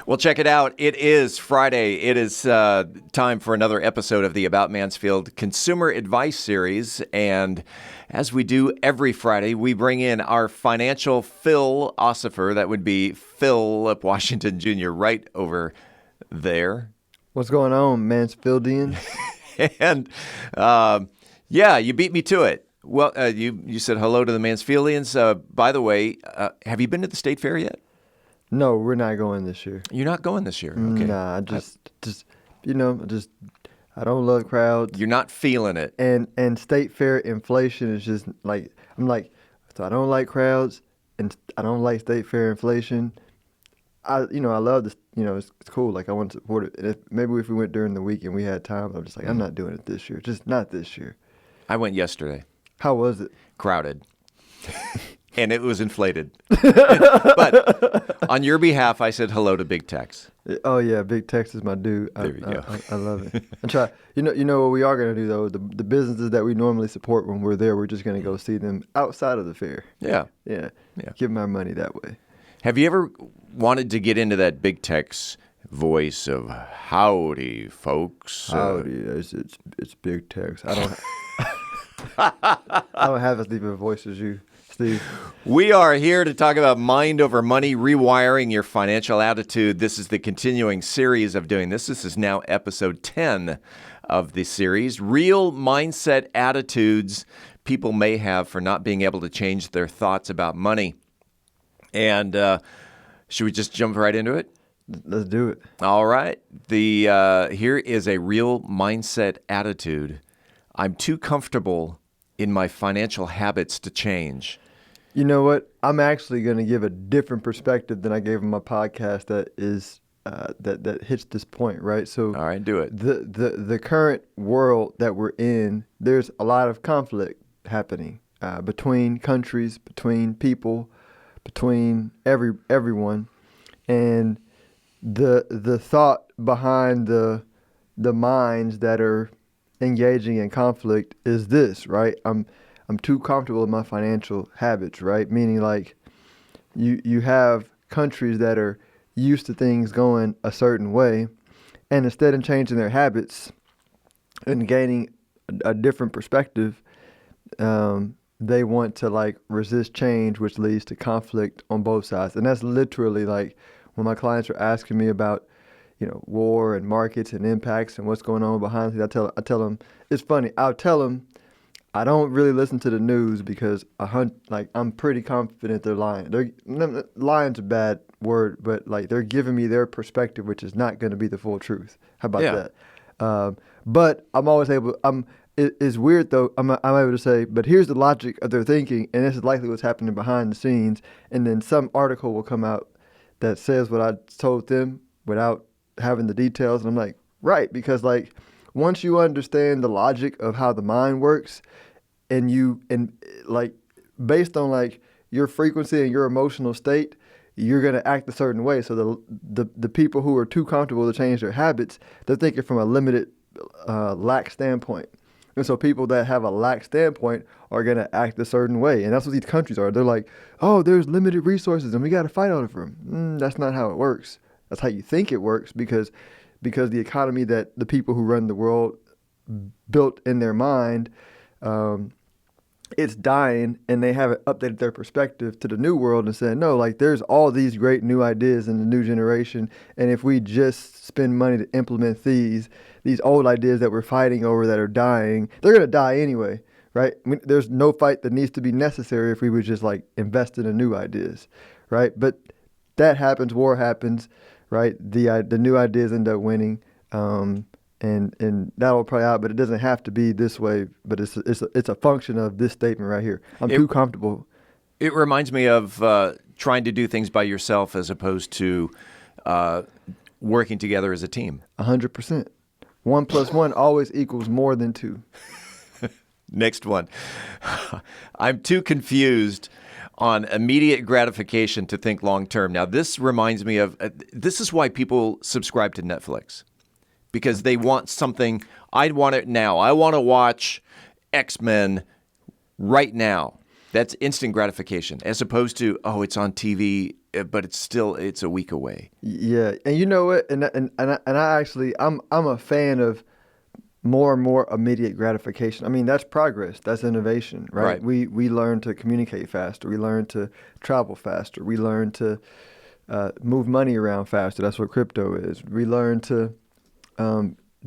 Well, check it out. It is Friday. It is time for another episode of the About Mansfield Consumer Advice Series. And as we do every Friday, we bring in our financial philosopher. That would be Phillip Washington Jr. right over there. What's going on, Mansfieldians? And you beat me to it. Well, you said hello to the Mansfieldians. By the way, have you been to the State Fair yet? No, we're not going this year. You're not going this year? Okay. Nah, I don't love crowds. You're not feeling it. And State Fair inflation is just like, so I don't like crowds and I don't like State Fair inflation. I love this, it's cool. Like I want to support it. And maybe if we went during the week and we had time, I'm just like, I'm not doing it this year. Just not this year. I went yesterday. How was it? Crowded. And it was inflated. But on your behalf, I said hello to Big Tex. Oh yeah, Big Tex is my dude. There you go. I love it. And try. You know what we are gonna do though. The businesses that we normally support when we're there, we're just gonna go see them outside of the fair. Yeah. Give them our money that way. Have you ever wanted to get into that Big Tex voice of howdy, folks? Howdy, it's Big Tex. I don't have as deep of a voice as you, Steve. We are here to talk about mind over money, rewiring your financial attitude. This is the continuing series of doing this. This is now episode 10 of the series. Real mindset attitudes people may have for not being able to change their thoughts about money. And should we just jump right into it? Let's do it. All right. Here is a real mindset attitude. I'm too comfortable in my financial habits to change. You know what? I'm actually going to give a different perspective than I gave in my podcast that is that hits this point, right? So, all right, do it. The current world that we're in, there's a lot of conflict happening between countries, between people, between everyone, and the thought behind the minds that are engaging in conflict is this, right? I'm too comfortable in my financial habits, right? Meaning like you have countries that are used to things going a certain way, and instead of changing their habits and gaining a different perspective, they want to like resist change, which leads to conflict on both sides. And that's literally like when my clients are asking me about war and markets and impacts and what's going on behind the scenes, I tell them, it's funny. I'll tell them I don't really listen to the news because I'm pretty confident they're lying. Lying's a bad word, but like they're giving me their perspective, which is not going to be the full truth. How about that? But I'm always able. It's weird though. I'm able to say, but here's the logic of their thinking, and this is likely what's happening behind the scenes. And then some article will come out that says what I told them without having the details, and I'm like, right, because like once you understand the logic of how the mind works, and like based on like your frequency and your emotional state, you're gonna act a certain way. So the people who are too comfortable to change their habits, they're thinking from a limited, lax standpoint, and so people that have a lax standpoint are gonna act a certain way, and that's what these countries are. They're like, oh, there's limited resources, and we got to fight on it for them. That's not how it works. That's how you think it works because the economy that the people who run the world built in their mind, it's dying, and they haven't updated their perspective to the new world and said, no, like there's all these great new ideas in the new generation, and if we just spend money to implement these old ideas that we're fighting over that are dying, they're going to die anyway, right? I mean, there's no fight that needs to be necessary if we would just like invest in the new ideas, right? But that happens, war happens, right? The new ideas end up winning, and that'll play out. But it doesn't have to be this way. But it's a function of this statement right here. I'm too comfortable. It reminds me of trying to do things by yourself as opposed to working together as a team. 100%. 1 + 1 always equals more than 2. Next one. I'm too confused on immediate gratification to think long-term. Now, this reminds me of, this is why people subscribe to Netflix, because they want something, I want it now. I want to watch X-Men right now. That's instant gratification, as opposed to, oh, it's on TV but it's a week away. Yeah, and you know what? I'm a fan of more and more immediate gratification. I mean, that's progress. That's innovation, right? Right. We learn to communicate faster. We learn to travel faster. We learn to move money around faster. That's what crypto is. We learn to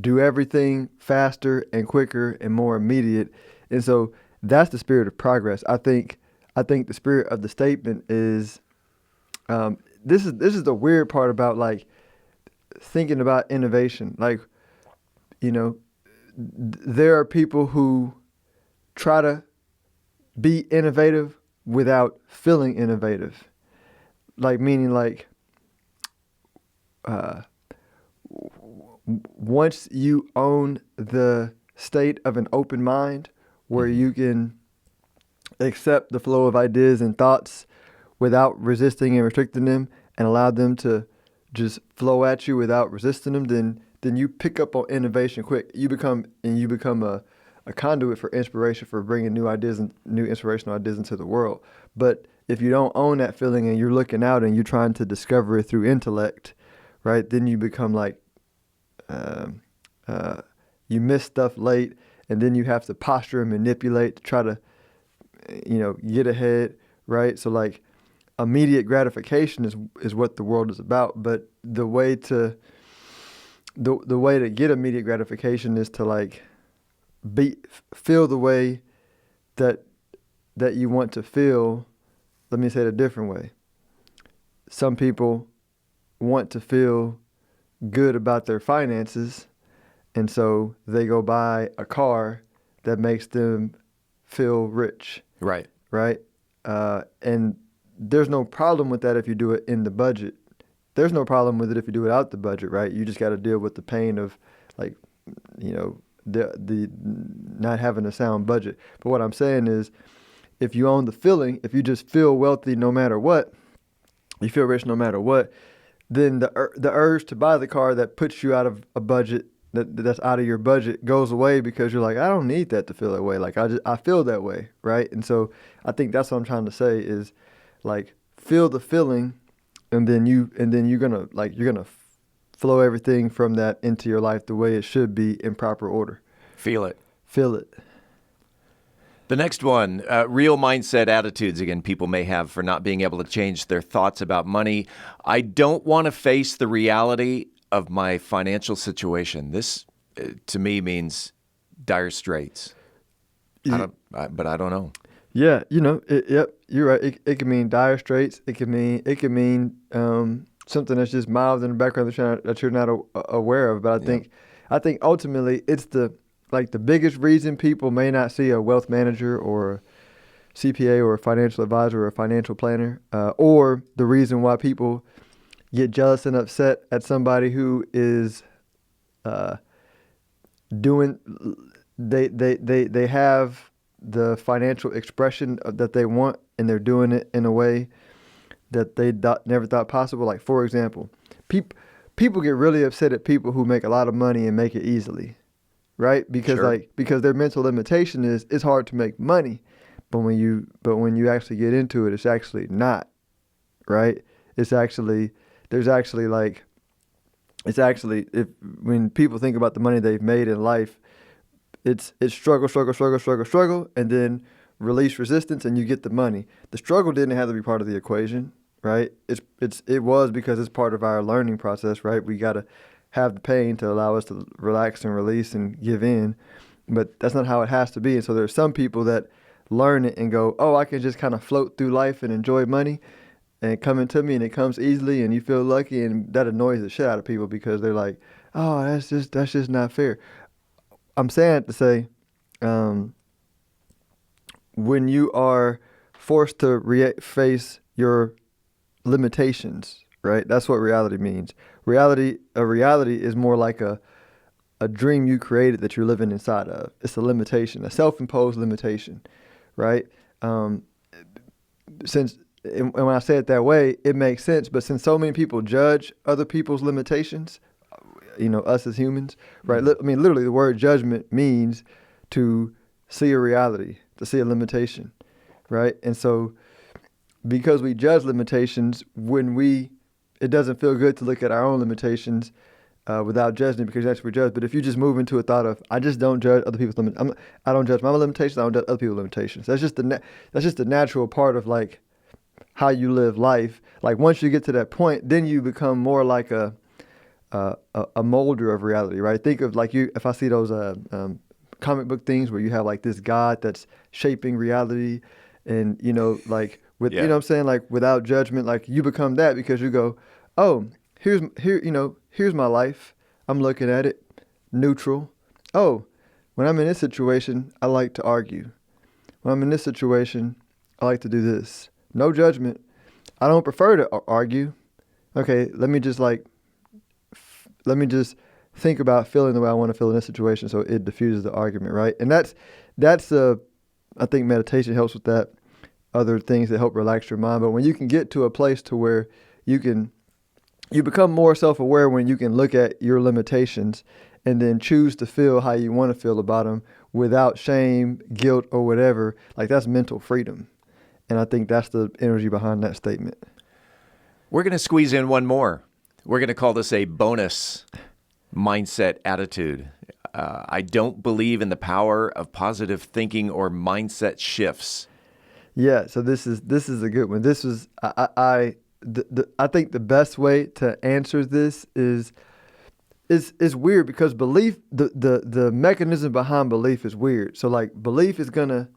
do everything faster and quicker and more immediate. And so that's the spirit of progress. I think the spirit of the statement is this is the weird part about like thinking about innovation. Like, you know, there are people who try to be innovative without feeling innovative. Like meaning like once you own the state of an open mind where you can accept the flow of ideas and thoughts without resisting and restricting them and allow them to just flow at you without resisting them, then you pick up on innovation quick. You become a conduit for inspiration, for bringing new ideas and new inspirational ideas into the world. But if you don't own that feeling and you're looking out and you're trying to discover it through intellect, right, then you become like, you miss stuff late, and then you have to posture and manipulate to try to, get ahead, right? So like immediate gratification is what the world is about. But the way to get immediate gratification is to like feel the way that you want to feel. Let me say it a different way. Some people want to feel good about their finances, and so they go buy a car that makes them feel rich. Right. Right? And there's no problem with that if you do it in the budget. There's no problem with it if you do it out the budget, right? You just got to deal with the pain of, like, the not having a sound budget. But what I'm saying is, if you own the feeling, if you just feel wealthy no matter what, you feel rich no matter what, then the urge to buy the car that puts you out of a budget, that's out of your budget, goes away because you're like, I don't need that to feel that way. Like I feel that way, right? And so I think that's what I'm trying to say is, like, feel the feeling, and then you're gonna flow everything from that into your life the way it should be, in proper order. Feel it. Feel it. The next one, real mindset attitudes, again, people may have for not being able to change their thoughts about money. I don't want to face the reality of my financial situation. This, to me, means dire straits. But I don't know. Yeah, yep, you're right. It can mean dire straits. It can mean something that's just mild in the background that you're not aware of. But I think ultimately it's the biggest reason people may not see a wealth manager or a CPA or a financial advisor or a financial planner, or the reason why people get jealous and upset at somebody who is they have the financial expression that they want, and they're doing it in a way that they never thought possible. Like, for example, people get really upset at people who make a lot of money and make it easily. Right? Because Sure. because their mental limitation is it's hard to make money, but when you actually get into it, it's actually not, right? When people think about the money they've made in life, it's struggle, and then release resistance, and you get the money. The struggle didn't have to be part of the equation, right? It was because it's part of our learning process, right? We gotta have the pain to allow us to relax and release and give in, but that's not how it has to be. And so there's some people that learn it and go, oh, I can just kind of float through life and enjoy money and coming to me, and it comes easily, and you feel lucky, and that annoys the shit out of people because they're like, oh, that's just not fair. I'm saying it to say, when you are forced to face your limitations, right? That's what reality means. A reality is more like a dream you created that you're living inside of. It's a limitation, a self-imposed limitation, right? And when I say it that way, it makes sense. But since so many people judge other people's limitations, us as humans, right? I mean, literally, the word judgment means to see a reality, to see a limitation, right? And so because we judge limitations it doesn't feel good to look at our own limitations without judging it, because that's what we judge. But if you just move into a thought of, I just don't judge other people's limitations. I don't judge my limitations. I don't judge other people's limitations. That's just the natural part of like how you live life. Like once you get to that point, then you become more like a molder of reality, right? Think of like if I see those comic book things where you have like this God that's shaping reality, and like with you know what I'm saying, like without judgment, like you become that because you go, oh, here's my life. I'm looking at it neutral. Oh, when I'm in this situation, I like to argue. When I'm in this situation, I like to do this. No judgment. I don't prefer to argue. Okay, let me just think about feeling the way I want to feel in this situation, so it diffuses the argument, right? And that's I think meditation helps with that. Other things that help relax your mind. But when you can get to a place to where you become more self-aware, when you can look at your limitations and then choose to feel how you want to feel about them without shame, guilt, or whatever, like that's mental freedom. And I think that's the energy behind that statement. We're going to squeeze in one more. We're going to call this a bonus mindset attitude. I don't believe in the power of positive thinking or mindset shifts. Yeah, so this is a good one. This was I think the best way to answer this is weird, because belief, the mechanism behind belief is weird. So like belief is gonna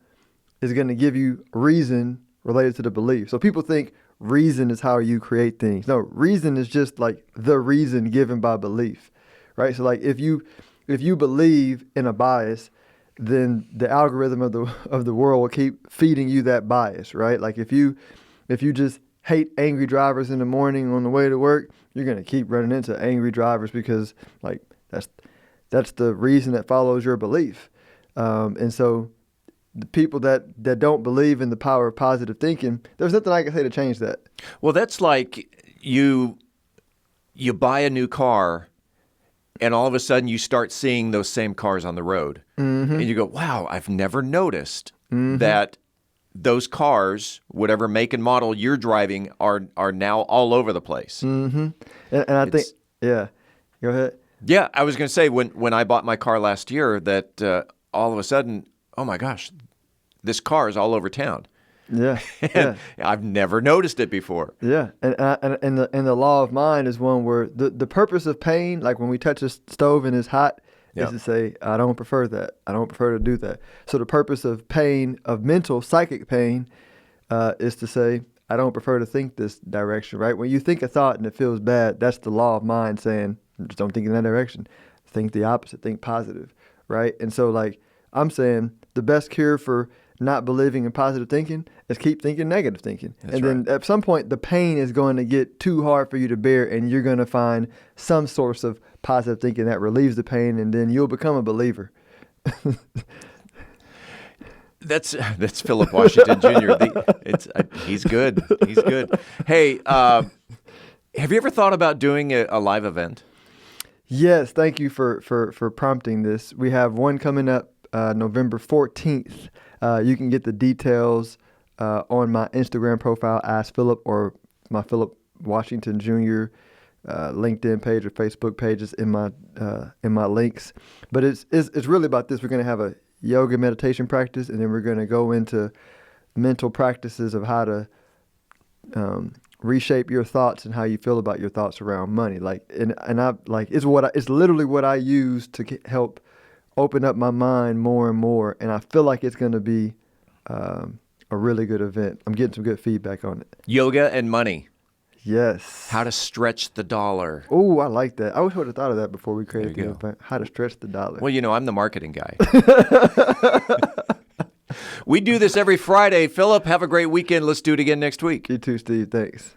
give you reason related to the belief. So people think reason is how you create things. No, reason is just like the reason given by belief, right? So like if you believe in a bias, then the algorithm of the world will keep feeding you that bias, right? Like if you just hate angry drivers in the morning on the way to work, you're gonna keep running into angry drivers, because like that's the reason that follows your belief. And so the people that don't believe in the power of positive thinking, there's nothing I can say to change that. Well, that's like you buy a new car, and all of a sudden you start seeing those same cars on the road. Mm-hmm. And you go, wow, I've never noticed that those cars, whatever make and model you're driving, are now all over the place. Mm-hmm. And I think, yeah, go ahead. Yeah, I was going to say, when I bought my car last year, that all of a sudden, oh my gosh, this car is all over town. Yeah, and I've never noticed it before. Yeah, and the law of mind is one where the purpose of pain, like when we touch a stove and it's hot, is to say, I don't prefer that. I don't prefer to do that. So the purpose of pain, of mental, psychic pain, is to say, I don't prefer to think this direction, right? When you think a thought and it feels bad, that's the law of mind saying, just don't think in that direction. Think the opposite, think positive, right? And so like I'm saying, the best cure for not believing in positive thinking is keep thinking negative thinking. That's and right. Then at some point, the pain is going to get too hard for you to bear, and you're going to find some source of positive thinking that relieves the pain, and then you'll become a believer. That's Phillip Washington Jr. He's good. He's good. Hey, have you ever thought about doing a live event? Yes, thank you for prompting this. We have one coming up November 14th. You can get the details on my Instagram profile, Ask Phillip, or my Phillip Washington Jr. LinkedIn page or Facebook pages in my links. But it's really about this. We're going to have a yoga meditation practice, and then we're going to go into mental practices of how to reshape your thoughts and how you feel about your thoughts around money. Like, and I like it's literally what I use to help open up my mind more and more. And I feel like it's going to be a really good event. I'm getting some good feedback on it. Yoga and money. Yes. How to stretch the dollar. Oh, I like that. I wish I would have thought of that before we created the event. How to stretch the dollar. Well, I'm the marketing guy. We do this every Friday. Phillip, have a great weekend. Let's do it again next week. You too, Steve. Thanks.